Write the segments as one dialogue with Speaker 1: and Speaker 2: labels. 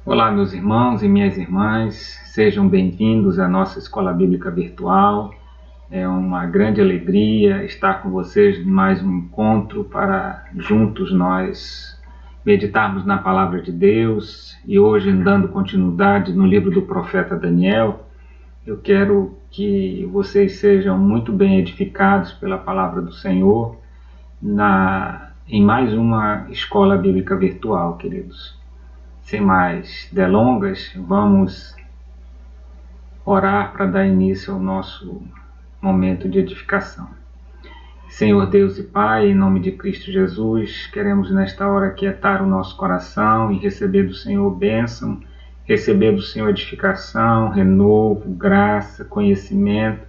Speaker 1: Olá, meus irmãos e minhas irmãs, sejam bem-vindos à nossa Escola Bíblica Virtual. É uma grande alegria estar com vocês em mais um encontro para juntos nós meditarmos na Palavra de Deus. E hoje, dando continuidade no livro do profeta Daniel, eu quero que vocês sejam muito bem edificados pela Palavra do Senhor em mais uma Escola Bíblica Virtual, queridos. Sem mais delongas, vamos orar para dar início ao nosso momento de edificação. Senhor Deus e Pai, em nome de Cristo Jesus, queremos nesta hora aquietar o nosso coração e receber do Senhor bênção, receber do Senhor edificação, renovo, graça, conhecimento,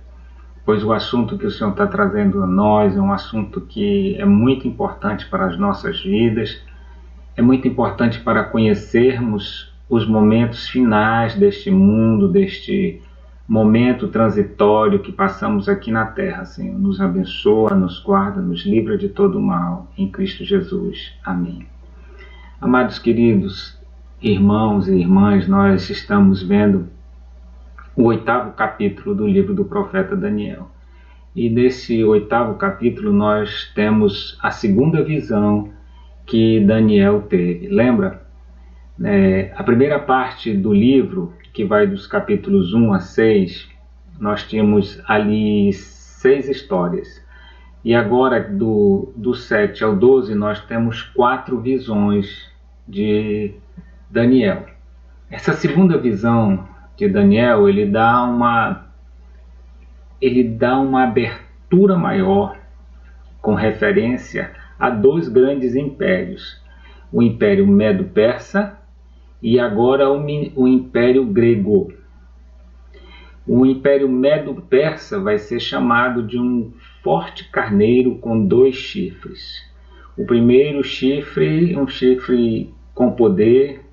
Speaker 1: pois o assunto que o Senhor está trazendo a nós é um assunto que é muito importante para as nossas vidas. É muito importante para conhecermos os momentos finais deste mundo, deste momento transitório que passamos aqui na terra. Senhor, nos abençoa, nos guarda, nos livra de todo mal. Em Cristo Jesus. Amém. Amados queridos irmãos e irmãs, nós estamos vendo o 8º capítulo do livro do profeta Daniel. E nesse 8º capítulo nós temos a segunda visão que Daniel teve. Lembra? A primeira parte do livro, que vai dos capítulos 1 a 6, nós tínhamos ali 6 histórias. E agora, do 7 ao 12, nós temos 4 visões de Daniel. Essa segunda visão de Daniel, ele dá uma abertura maior com referência a 2 grandes impérios, o Império Medo-Persa e agora o Império Grego. O Império Medo-Persa vai ser chamado de um forte carneiro com 2 chifres. O primeiro chifre é um chifre com poder,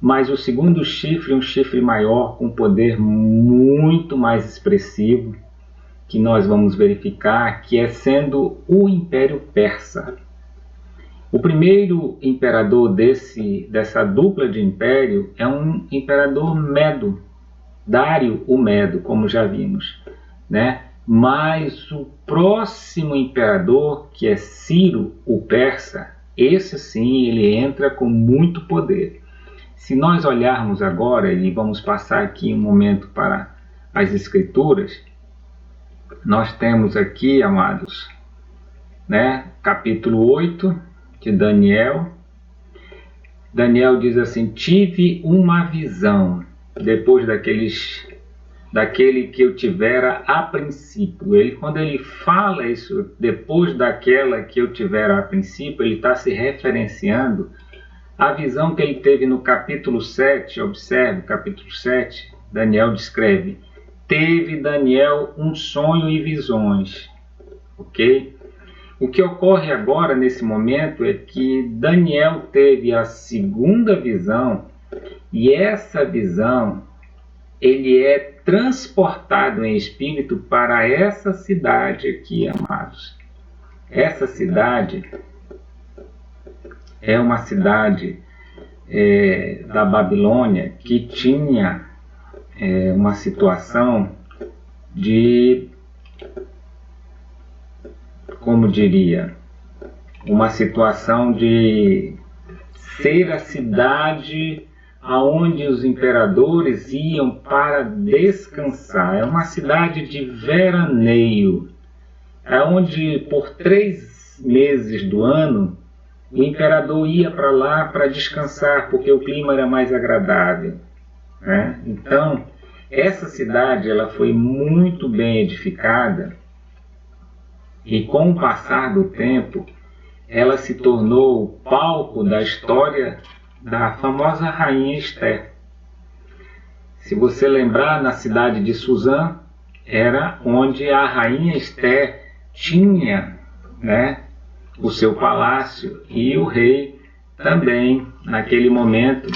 Speaker 1: mas o segundo chifre é um chifre maior, com poder muito mais expressivo, que nós vamos verificar, que é sendo o Império Persa. O primeiro imperador dessa dupla de império é um imperador Medo, Dário o Medo, como já vimos, né? Mas o próximo imperador, que é Ciro o Persa, esse sim, ele entra com muito poder. Se nós olharmos agora, e vamos passar aqui um momento para as Escrituras, nós temos aqui, amados, né, capítulo 8 de Daniel. Daniel diz assim: tive uma visão depois daquele que eu tivera a princípio. Quando ele fala isso, depois daquela que eu tivera a princípio, ele está se referenciando à visão que ele teve no capítulo 7. Observe, capítulo 7, Daniel descreve: teve Daniel um sonho e visões. Ok? O que ocorre agora, nesse momento, é que Daniel teve a segunda visão, e essa visão, ele é transportado em espírito para essa cidade aqui, amados. Essa cidade é uma cidade da Babilônia que tinha uma situação de, como diria, uma situação de ser a cidade aonde os imperadores iam para descansar. É uma cidade de veraneio, onde por 3 meses do ano o imperador ia para lá para descansar, porque o clima era mais agradável, né? Então, essa cidade ela foi muito bem edificada, e com o passar do tempo, ela se tornou o palco da história da famosa rainha Esther. Se você lembrar, na cidade de Suzã, era onde a rainha Esther tinha, né, o seu palácio, e o rei também, naquele momento.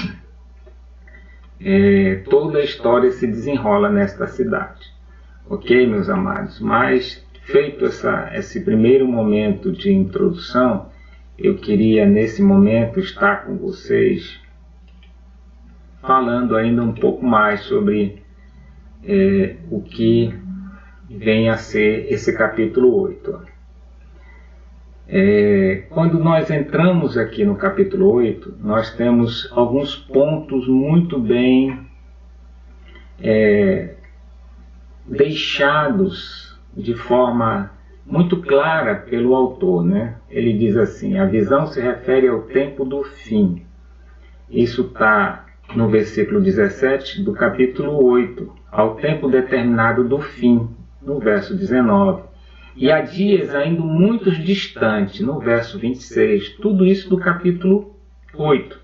Speaker 1: Toda a história se desenrola nesta cidade. Ok, meus amados? Mas feito esse primeiro momento de introdução, eu queria nesse momento estar com vocês falando ainda um pouco mais sobre o que vem a ser esse capítulo 8. Quando nós entramos aqui no capítulo 8, nós temos alguns pontos muito bem deixados de forma muito clara pelo autor, né? Ele diz assim: a visão se refere ao tempo do fim. Isso está no versículo 17 do capítulo 8, ao tempo determinado do fim, no verso 19. E há dias ainda muito distantes, no verso 26. Tudo isso do capítulo 8.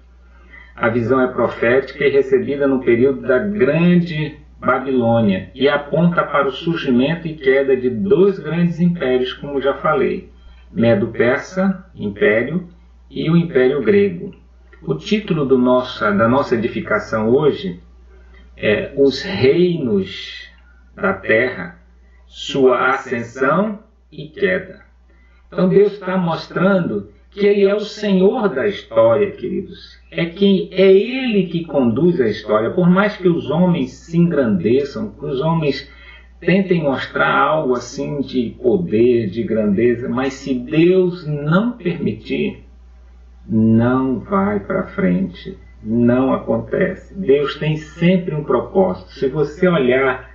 Speaker 1: A visão é profética e recebida no período da Grande Babilônia e aponta para o surgimento e queda de dois grandes impérios, como já falei: Medo-Persa, Império, e o Império Grego. O título da nossa edificação hoje é Os Reinos da Terra, Sua Ascensão e Queda. Então Deus está mostrando que Ele é o Senhor da história, queridos. É Ele que conduz a história. Por mais que os homens se engrandeçam, que os homens tentem mostrar algo assim de poder, de grandeza, mas se Deus não permitir, não vai para frente, não acontece. Deus tem sempre um propósito. Se você olhar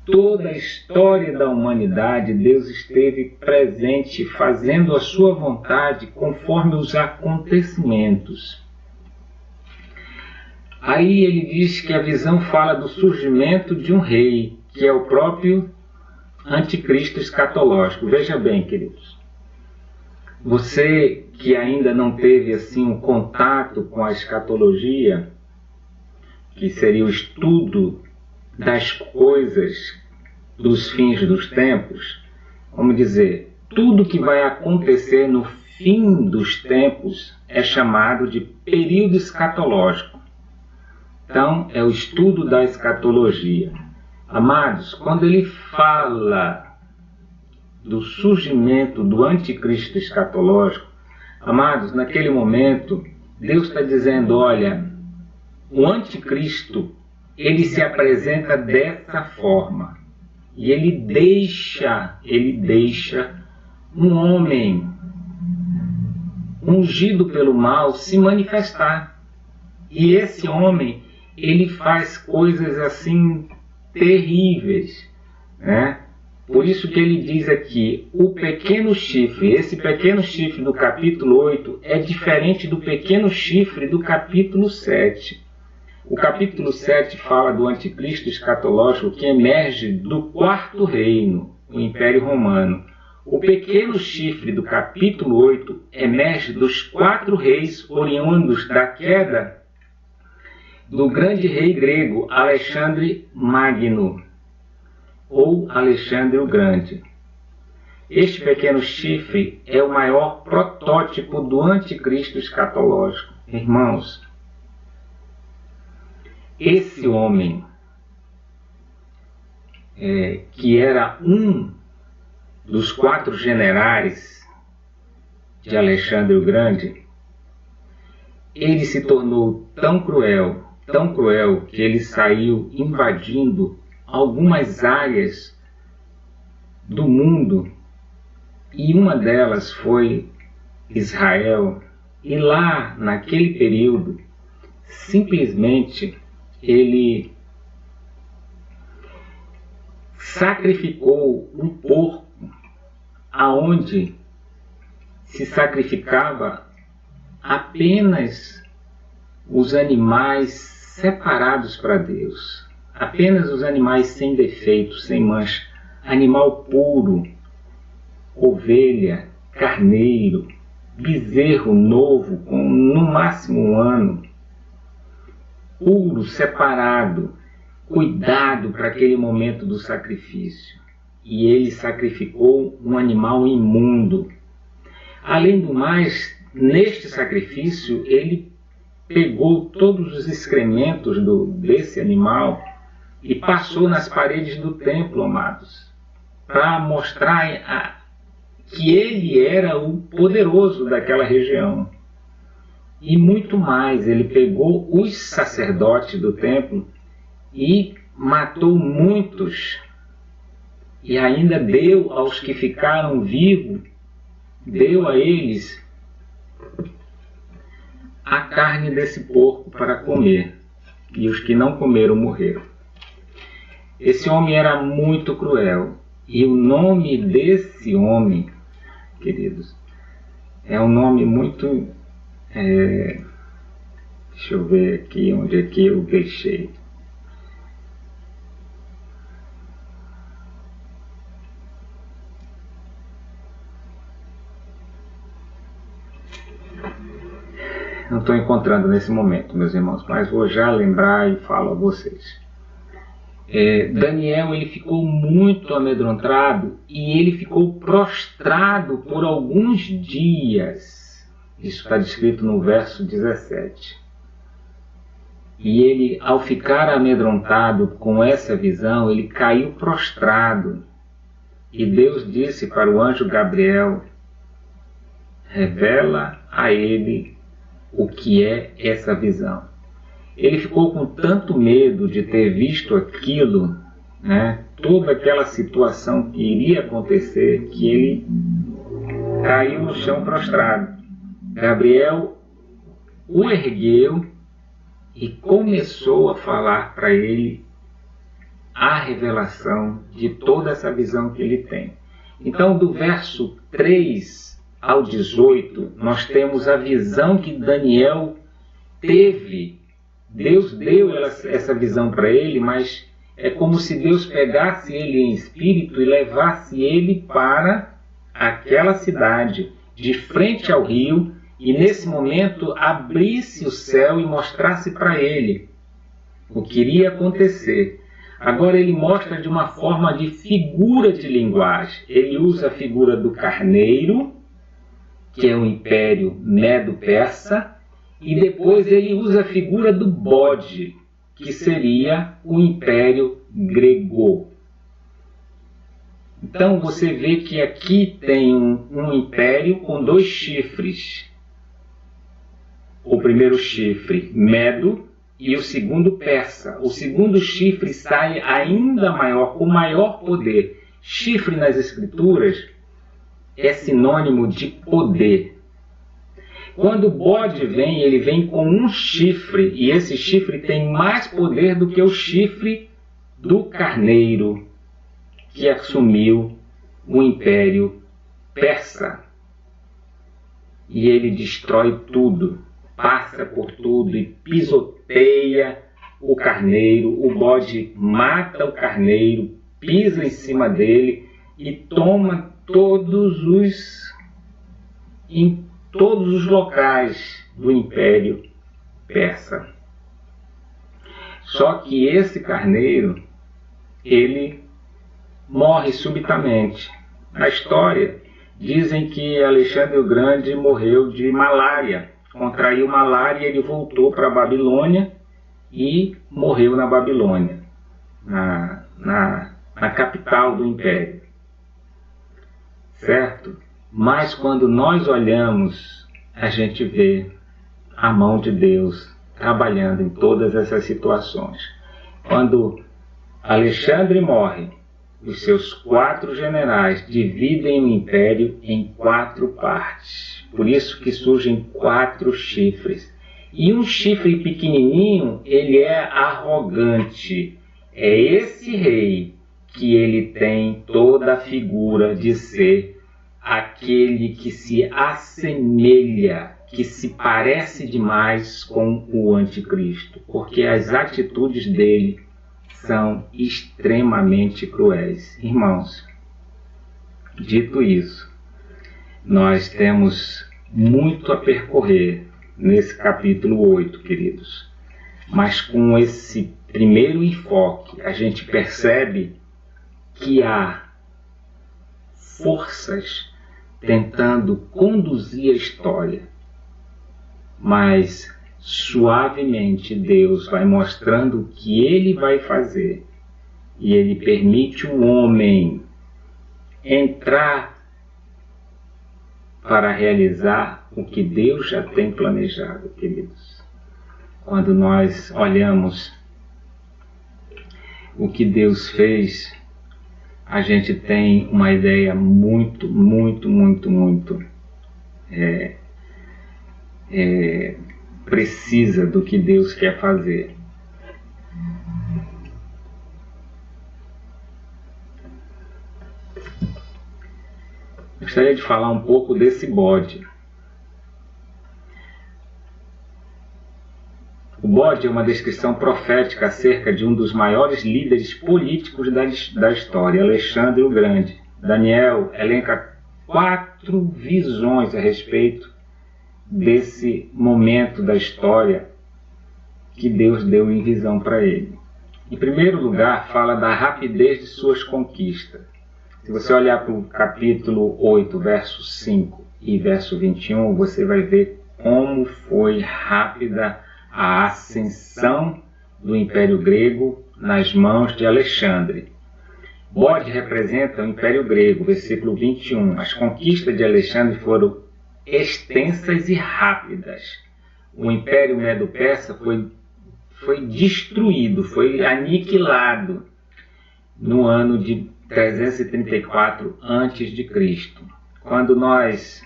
Speaker 1: toda a história da humanidade, Deus esteve presente, fazendo a sua vontade conforme os acontecimentos. Aí ele diz que a visão fala do surgimento de um rei, que é o próprio anticristo escatológico. Veja bem, queridos, você que ainda não teve assim um contato com a escatologia, que seria o estudo das coisas dos fins dos tempos, vamos dizer, tudo que vai acontecer no fim dos tempos é chamado de período escatológico. Então, é o estudo da escatologia. Amados, quando ele fala do surgimento do anticristo escatológico, amados, naquele momento, Deus está dizendo: olha, o anticristo, ele se apresenta dessa forma. E ele deixa um homem ungido pelo mal se manifestar. E esse homem, ele faz coisas assim terríveis, né? Por isso que ele diz aqui, o pequeno chifre, esse pequeno chifre do capítulo 8 é diferente do pequeno chifre do capítulo 7. O capítulo 7 fala do anticristo escatológico que emerge do quarto reino, o Império Romano. O pequeno chifre do capítulo 8 emerge dos 4 reis oriundos da queda do grande rei grego Alexandre Magno, ou Alexandre o Grande. Este pequeno chifre é o maior protótipo do anticristo escatológico. Irmãos, esse homem, que era um dos 4 generais de Alexandre o Grande, ele se tornou tão cruel, que ele saiu invadindo algumas áreas do mundo, e uma delas foi Israel. E lá, naquele período, simplesmente ele sacrificou um porco aonde se sacrificava apenas os animais separados para Deus, apenas os animais sem defeito, sem mancha, animal puro, ovelha, carneiro, bezerro novo com no máximo 1 ano, puro, separado, cuidado para aquele momento do sacrifício. E ele sacrificou um animal imundo. Além do mais, neste sacrifício, ele pegou todos os excrementos desse animal e passou nas paredes do templo, amados, para mostrar que ele era o poderoso daquela região. E muito mais, ele pegou os sacerdotes do templo e matou muitos, e ainda deu aos que ficaram vivos, deu a eles a carne desse porco para comer, e os que não comeram morreram. Esse homem era muito cruel, e o nome desse homem, queridos, é um nome muito... deixa eu ver aqui onde é que eu deixei. Não estou encontrando nesse momento, meus irmãos, mas vou já lembrar e falo a vocês. Daniel, ele ficou muito amedrontado e ele ficou prostrado por alguns dias. Isso está descrito no verso 17. E ele, ao ficar amedrontado com essa visão, ele caiu prostrado. E Deus disse para o anjo Gabriel: revela a ele o que é essa visão. Ele ficou com tanto medo de ter visto aquilo, toda aquela situação que iria acontecer, que ele caiu no chão prostrado. Gabriel o ergueu e começou a falar para ele a revelação de toda essa visão que ele tem. Então, do verso 3 ao 18, nós temos a visão que Daniel teve. Deus deu essa visão para ele, mas é como se Deus pegasse ele em espírito e levasse ele para aquela cidade, de frente ao rio, e nesse momento abrisse o céu e mostrasse para ele o que iria acontecer. Agora ele mostra de uma forma de figura de linguagem. Ele usa a figura do carneiro, que é o Império Medo-Persa, e depois ele usa a figura do bode, que seria o Império Grego. Então você vê que aqui tem um império com 2 chifres. O primeiro chifre, Medo, e o segundo, Persa. O segundo chifre sai ainda maior, com maior poder. Chifre nas Escrituras é sinônimo de poder. Quando o bode vem, ele vem com um chifre, e esse chifre tem mais poder do que o chifre do carneiro, que assumiu o Império Persa. E ele destrói tudo, passa por tudo e pisoteia o carneiro. O bode mata o carneiro, pisa em cima dele e toma em todos os locais do Império Persa. Só que esse carneiro, ele morre subitamente. Na história, dizem que Alexandre o Grande morreu de malária, contraiu malária, ele voltou para a Babilônia e morreu na Babilônia, na capital do Império. Certo? Mas quando nós olhamos, a gente vê a mão de Deus trabalhando em todas essas situações. Quando Alexandre morre, os seus 4 generais dividem o império em 4 partes. Por isso que surgem 4 chifres. E um chifre pequenininho, ele é arrogante. É esse rei que ele tem toda a figura de ser aquele que se assemelha, que se parece demais com o anticristo, porque as atitudes dele são extremamente cruéis. Irmãos, dito isso, nós temos muito a percorrer nesse capítulo 8, queridos. Mas com esse primeiro enfoque, a gente percebe que há forças tentando conduzir a história, mas suavemente Deus vai mostrando o que ele vai fazer, e ele permite o homem entrar para realizar o que Deus já tem planejado, queridos. Quando nós olhamos o que Deus fez, a gente tem uma ideia muito precisa do que Deus quer fazer. Gostaria de falar um pouco desse bode. O bode é uma descrição profética acerca de um dos maiores líderes políticos da história, Alexandre o Grande. Daniel elenca 4 visões a respeito desse momento da história que Deus deu em visão para ele. Em primeiro lugar, fala da rapidez de suas conquistas. Se você olhar para o capítulo 8, verso 5 e verso 21, você vai ver como foi rápida a ascensão do Império Grego nas mãos de Alexandre. Bode representa o Império Grego, versículo 21. As conquistas de Alexandre foram extensas e rápidas. O Império Medo-Persa foi destruído, foi aniquilado no ano de 334 a.C. Quando nós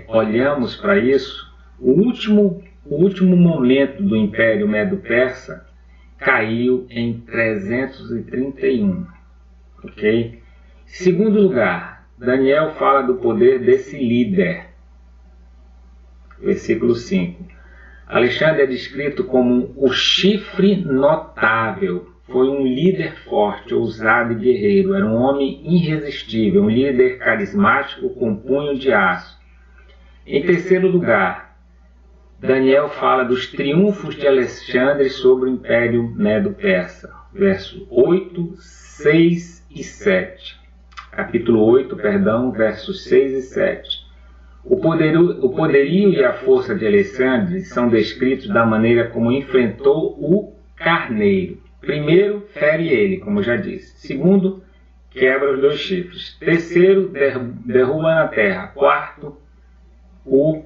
Speaker 1: olhamos para isso, o último momento do Império Medo-Persa caiu em 331. Ok? Segundo lugar, Daniel fala do poder desse líder. Versículo 5. Alexandre é descrito como o chifre notável. Foi um líder forte, ousado e guerreiro. Era um homem irresistível, um líder carismático com punho de aço. Em terceiro lugar, Daniel fala dos triunfos de Alexandre sobre o Império Medo-Persa. Verso 8, 6 e 7. Capítulo 8, versos 6 e 7. O poderio e a força de Alexandre são descritos da maneira como enfrentou o carneiro. Primeiro, fere ele, como já disse. Segundo, quebra os 2 chifres. Terceiro, derruba na terra. Quarto, o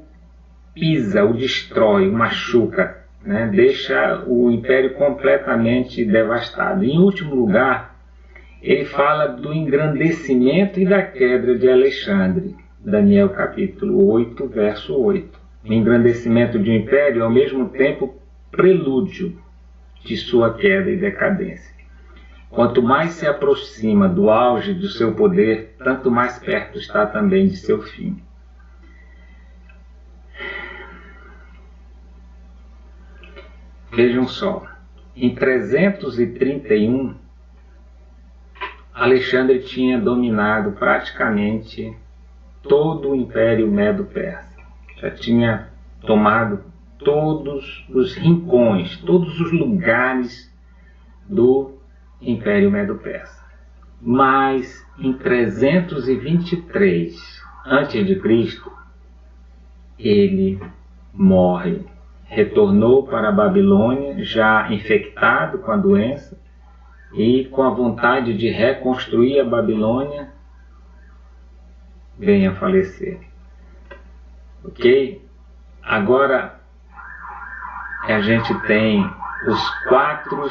Speaker 1: pisa, o destrói, o machuca, né? Deixa o império completamente devastado. Em último lugar, ele fala do engrandecimento e da queda de Alexandre. Daniel capítulo 8, verso 8. O engrandecimento de um império é ao mesmo tempo prelúdio de sua queda e decadência. Quanto mais se aproxima do auge do seu poder, tanto mais perto está também de seu fim. Vejam só, em 331, Alexandre tinha dominado praticamente todo o Império Medo-Persa. Já tinha tomado todos os rincões, todos os lugares do Império Medo-Persa. Mas em 323 a.C., ele morre. Retornou para a Babilônia, já infectado com a doença e com a vontade de reconstruir a Babilônia, vem a falecer. Ok? Agora a gente tem os 4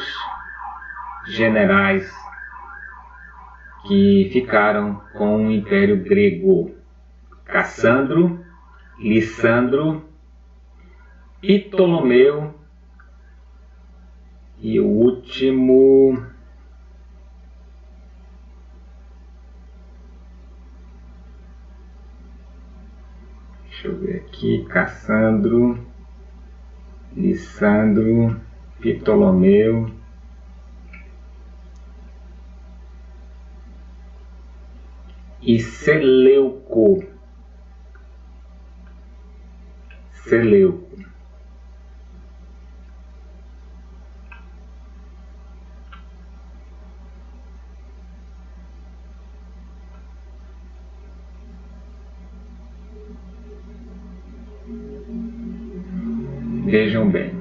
Speaker 1: generais que ficaram com o Império Grego: Cassandro, Lissandro, Ptolomeu e o último, deixa eu ver aqui, Cassandro, Lissandro, Ptolomeu e Seleuco. Vejam bem,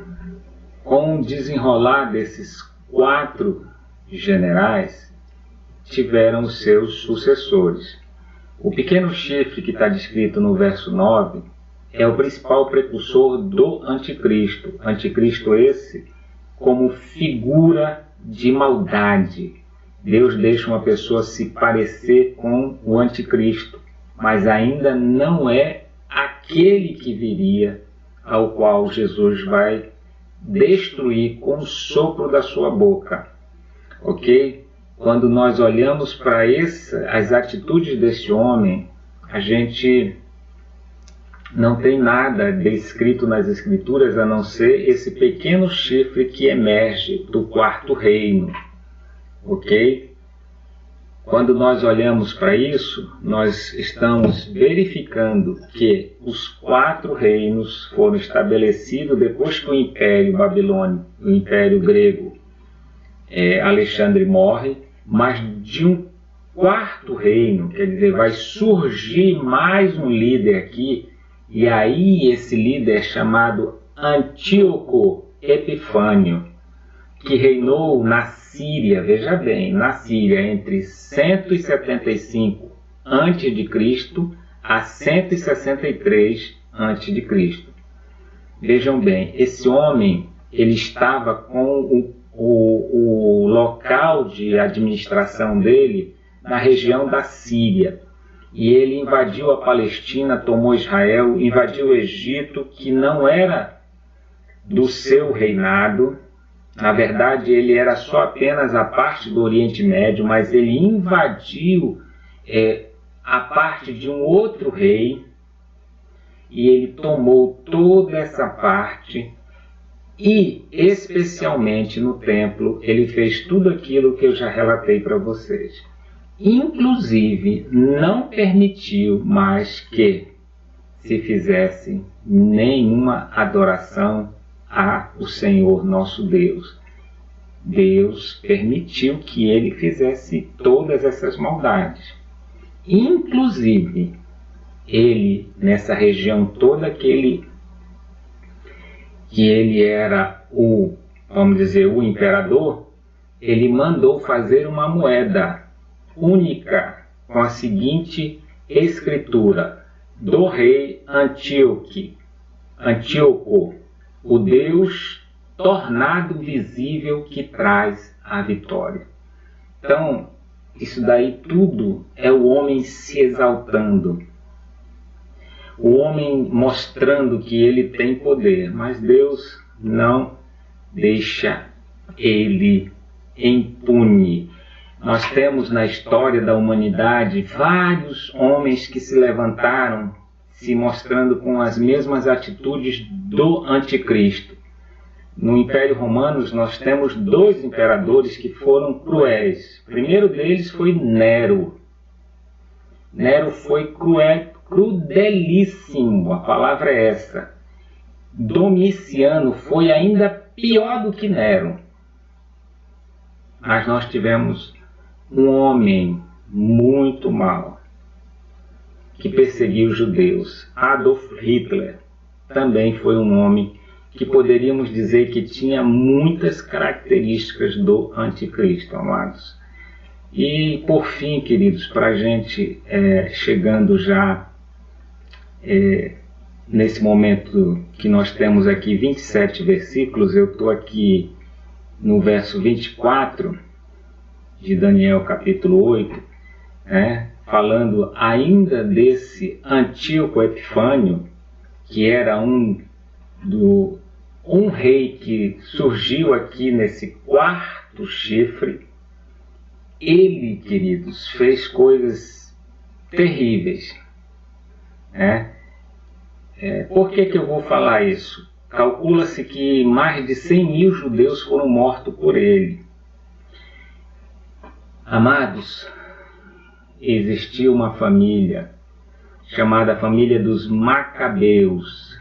Speaker 1: com o desenrolar desses 4 generais, tiveram os seus sucessores. O pequeno chifre que está descrito no verso 9 é o principal precursor do anticristo. Anticristo esse como figura de maldade. Deus deixa uma pessoa se parecer com o anticristo, mas ainda não é aquele que viria, ao qual Jesus vai destruir com o sopro da sua boca. Ok? Quando nós olhamos para as atitudes desse homem, a gente não tem nada descrito nas Escrituras a não ser esse pequeno chifre que emerge do quarto reino. Ok? Quando nós olhamos para isso, nós estamos verificando que os 4 reinos foram estabelecidos depois que o Império Babilônico, o Império Grego, Alexandre morre, mas de um 4º reino, quer dizer, vai surgir mais um líder aqui, e aí esse líder é chamado Antíoco Epifânio, que reinou na Síria, veja bem, na Síria entre 175 a.C. a 163 a.C. Vejam bem, esse homem ele estava com o local de administração dele na região da Síria. E ele invadiu a Palestina, tomou Israel, invadiu o Egito, que não era do seu reinado. Na verdade, ele era só apenas a parte do Oriente Médio, mas ele invadiu a parte de um outro rei, e ele tomou toda essa parte, e especialmente no templo, ele fez tudo aquilo que eu já relatei para vocês. Inclusive, não permitiu mais que se fizesse nenhuma adoração ao Senhor nosso Deus. Deus permitiu que ele fizesse todas essas maldades. Inclusive, ele, nessa região toda que ele era vamos dizer, o imperador, ele mandou fazer uma moeda única com a seguinte escritura: do rei Antíoco, o Deus tornado visível que traz a vitória. Então, isso daí tudo é o homem se exaltando, o homem mostrando que ele tem poder, mas Deus não deixa ele impune. Nós temos na história da humanidade vários homens que se levantaram se mostrando com as mesmas atitudes do anticristo. No Império Romano nós temos 2 imperadores que foram cruéis. O primeiro deles foi Nero. Nero foi crudelíssimo, a palavra é essa. Domiciano foi ainda pior do que Nero. Mas nós tivemos um homem muito mau que perseguiu os judeus. Adolf Hitler também foi um homem que poderíamos dizer que tinha muitas características do anticristo, amados. E por fim, queridos, para a gente chegando já nesse momento que nós temos aqui 27 versículos, eu estou aqui no verso 24 de Daniel capítulo 8, falando ainda desse Antíoco Epifânio, que era um rei que surgiu aqui nesse 4º chifre. Ele, queridos, fez coisas terríveis. Por que eu vou falar isso? Calcula-se que mais de 100.000 judeus foram mortos por ele. Amados, existia uma família chamada família dos Macabeus.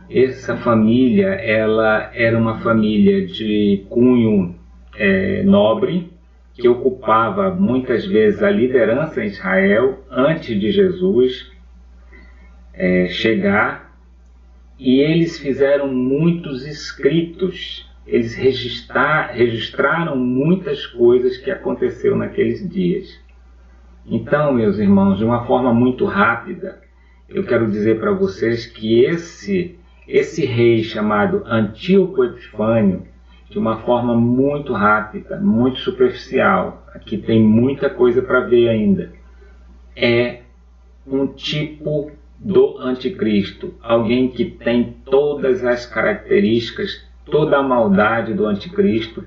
Speaker 1: Essa família, ela era uma família de cunho nobre, que ocupava muitas vezes a liderança em Israel antes de Jesus chegar, e eles fizeram muitos escritos, eles registraram muitas coisas que aconteceram naqueles dias. Então, meus irmãos, de uma forma muito rápida, eu quero dizer para vocês que esse rei chamado Antíoco Epifânio, de uma forma muito rápida, muito superficial, aqui tem muita coisa para ver ainda, é um tipo do anticristo, alguém que tem todas as características, toda a maldade do anticristo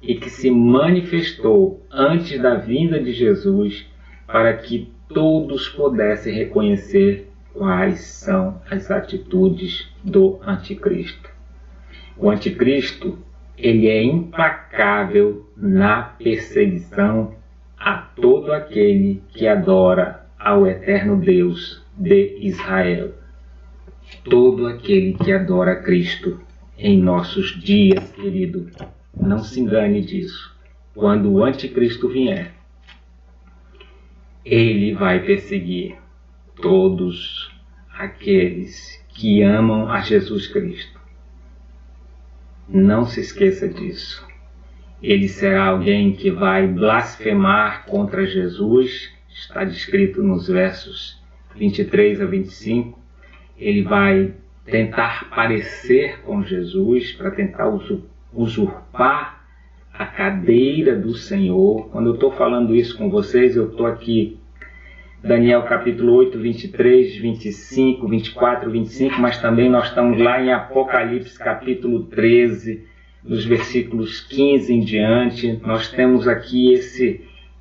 Speaker 1: e que se manifestou antes da vinda de Jesus para que todos pudessem reconhecer quais são as atitudes do anticristo. O anticristo, ele é implacável na perseguição a todo aquele que adora ao eterno Deus de Israel. Todo aquele que adora Cristo em nossos dias, querido, não se engane disso. Quando o anticristo vier, ele vai perseguir todos aqueles que amam a Jesus Cristo. Não se esqueça disso. Ele será alguém que vai blasfemar contra Jesus, está descrito nos versos 23 a 25. Ele vai tentar parecer com Jesus para tentar usurpar a cadeira do Senhor. Quando eu estou falando isso com vocês, eu estou aqui, Daniel capítulo 8, 23, 25, 24, 25, mas também nós estamos lá em Apocalipse capítulo 13, dos versículos 15 em diante. Nós temos aqui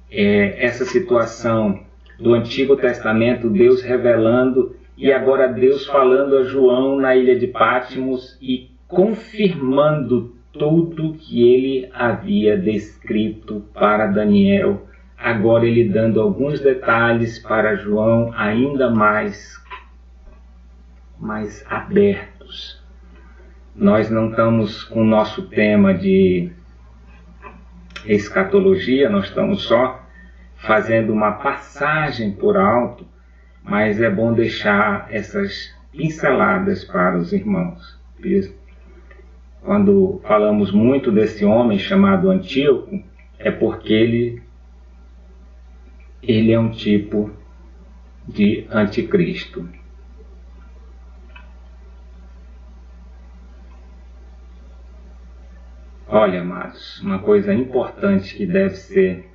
Speaker 1: essa situação do Antigo Testamento, Deus revelando, e agora Deus falando a João na ilha de Patmos e confirmando tudo que ele havia descrito para Daniel. Agora ele dando alguns detalhes para João ainda mais abertos. Nós não estamos com o nosso tema de escatologia, nós estamos só fazendo uma passagem por alto, mas é bom deixar essas pinceladas para os irmãos. Quando falamos muito desse homem chamado Antíoco, é porque ele é um tipo de anticristo. Olha, amados, uma coisa importante que deve ser...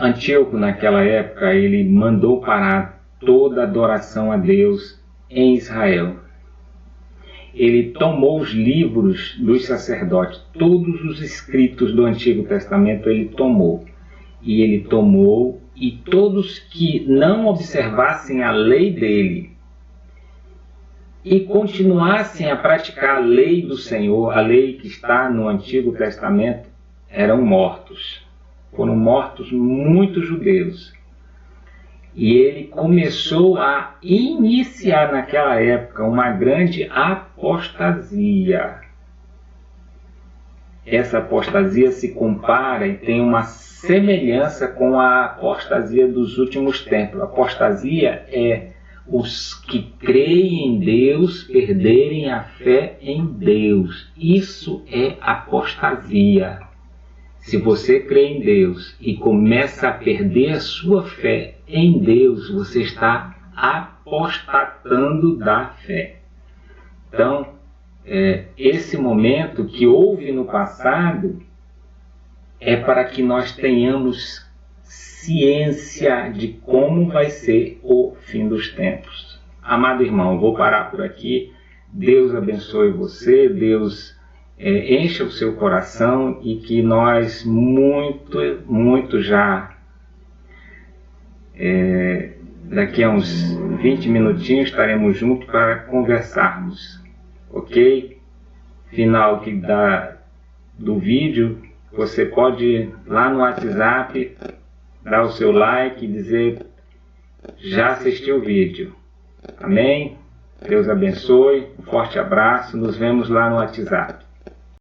Speaker 1: Antíoco, naquela época, ele mandou parar toda adoração a Deus em Israel. Ele tomou os livros dos sacerdotes, todos os escritos do Antigo Testamento ele tomou. E todos que não observassem a lei dele e continuassem a praticar a lei do Senhor, a lei que está no Antigo Testamento, eram mortos. Foram mortos muitos judeus. E ele começou a iniciar naquela época uma grande apostasia. Essa apostasia se compara e tem uma semelhança com a apostasia dos últimos tempos. A apostasia é os que creem em Deus perderem a fé em Deus. Isso é apostasia. Se você crê em Deus e começa a perder a sua fé em Deus, você está apostatando da fé. Então, esse momento que houve no passado é para que nós tenhamos ciência de como vai ser o fim dos tempos. Amado irmão, vou parar por aqui. Deus abençoe você, Deus encha o seu coração e que nós muito já, daqui a uns 20 minutinhos estaremos juntos para conversarmos, ok? Final do vídeo, você pode ir lá no WhatsApp, dar o seu like e dizer já assistiu o vídeo. Amém? Deus abençoe, um forte abraço, nos vemos lá no WhatsApp.